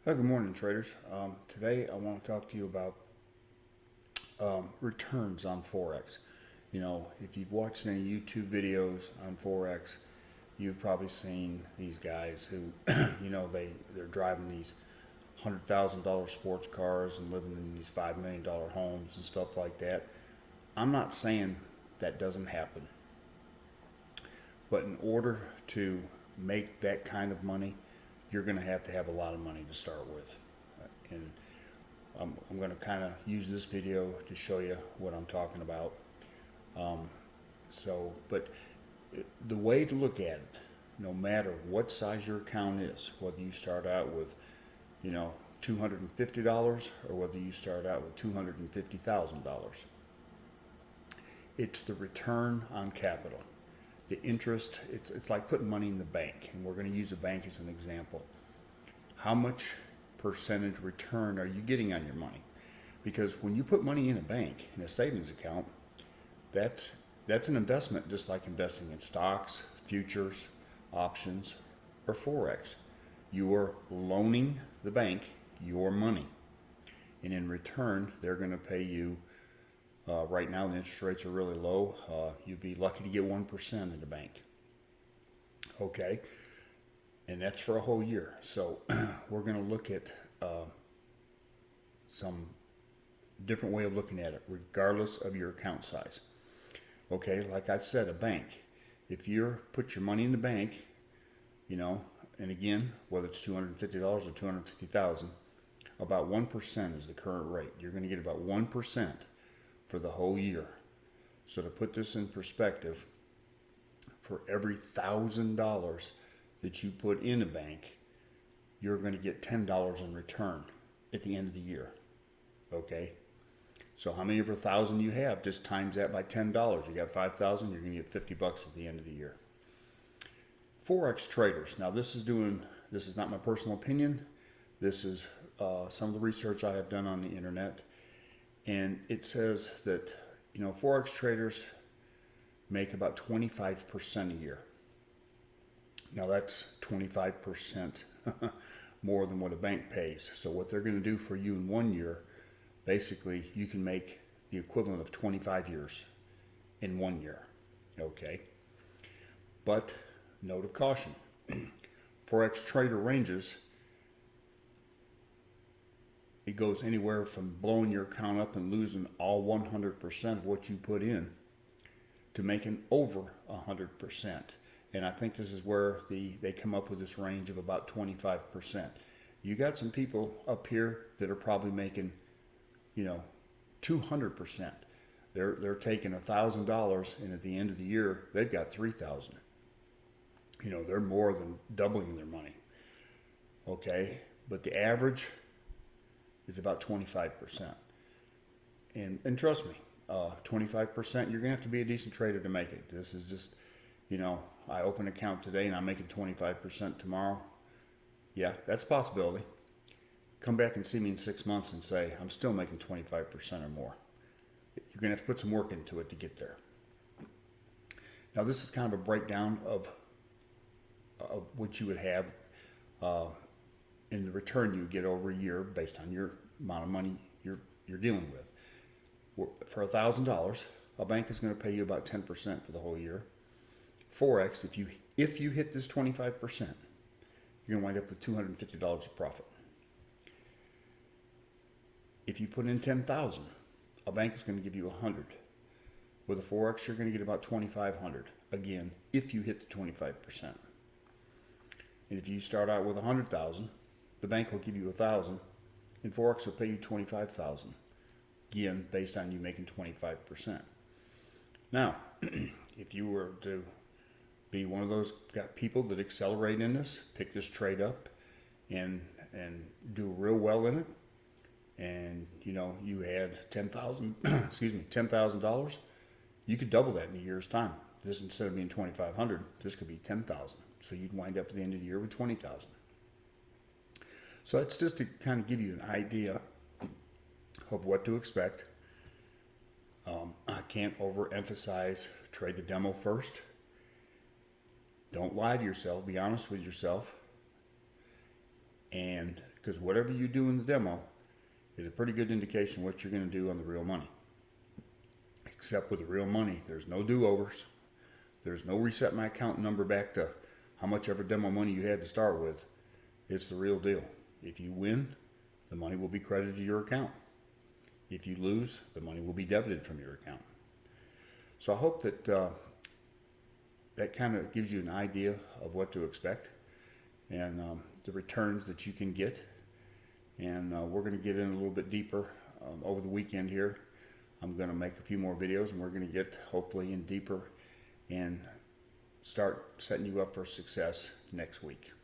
Good morning, traders. Today I want to talk to you about returns on Forex. If you've watched any YouTube videos on Forex, you've probably seen these guys who, they're driving these $100,000 sports cars and living in these $5 million homes and stuff like that. I'm not saying that doesn't happen, but in order to make that kind of money, you're going to have a lot of money to start with. And I'm going to kind of use this video to show you what I'm talking about. But the way to look at it, no matter what size your account is, whether you start out with, $250 or whether you start out with $250,000, it's the return on capital. The interest, it's like putting money in the bank, and we're going to use a bank as an example. How much percentage return are you getting on your money? Because when you put money in a bank, in a savings account, that's an investment, just like investing in stocks, futures, options, or Forex. You are loaning the bank your money, and in return, they're going to pay you. Right now, the interest rates are really low. You'd be lucky to get 1% in the bank. Okay, and that's for a whole year. So we're going to look at some different way of looking at it, regardless of your account size. Okay, like I said, a bank. If you put your money in the bank, and again, whether it's $250 or $250,000, about 1% is the current rate. You're going to get about 1% for the whole year. So to put this in perspective, for every $1,000 that you put in a bank, you're going to get $10 in return at the end of the year. Okay? So how many of 1,000 you have? Just times that by $10. You got 5,000, you're going to get $50 at the end of the year. Forex traders. Now this is not my personal opinion. This is some of the research I have done on the internet. And it says that, Forex traders make about 25% a year. Now that's 25% more than what a bank pays. So what they're going to do for you in 1 year, basically you can make the equivalent of 25 years in 1 year. Okay. But note of caution. Forex trader ranges. It goes anywhere from blowing your account up and losing all 100% of what you put in to making over 100%. And I think this is where they come up with this range of about 25%. You got some people up here that are probably making, 200%. They're taking $1,000, and at the end of the year, they've got $3,000. They're more than doubling their money. Okay, but the average is about 25%. And trust me, 25%, you're going to have to be a decent trader to make it. This is just, I open an account today and I'm making 25% tomorrow. Yeah, that's a possibility. Come back and see me in 6 months and say, I'm still making 25% or more. You're going to have to put some work into it to get there. Now, this is kind of a breakdown of what you would have in the return you get over a year based on your amount of money you're dealing with. For $1,000, a bank is going to pay you about 10% for the whole year. Forex, if you hit this 25%, you're going to wind up with $250 of profit. If you put in $10,000, a bank is going to give you $100. With a Forex, you're going to get about $2,500. Again, if you hit the 25%. And if you start out with $100,000, the bank will give you $1,000, and Forex will pay you $25,000. Again, based on you making 25%. Now, if you were to be one of those people that accelerate in this, pick this trade up, and do real well in it, and you had $10,000, you could double that in a year's time. This, instead of being $2,500, this could be $10,000. So you'd wind up at the end of the year with $20,000. So that's just to kind of give you an idea of what to expect. I can't overemphasize trade the demo first. Don't lie to yourself. Be honest with yourself. And because whatever you do in the demo is a pretty good indication what you're going to do on the real money. Except with the real money, there's no do-overs. There's no reset my account number back to how much ever demo money you had to start with. It's the real deal. If you win, the money will be credited to your account. If you lose, the money will be debited from your account. So I hope that that kind of gives you an idea of what to expect and the returns that you can get. And we're going to get in a little bit deeper over the weekend here. I'm going to make a few more videos, and we're going to get hopefully in deeper and start setting you up for success next week.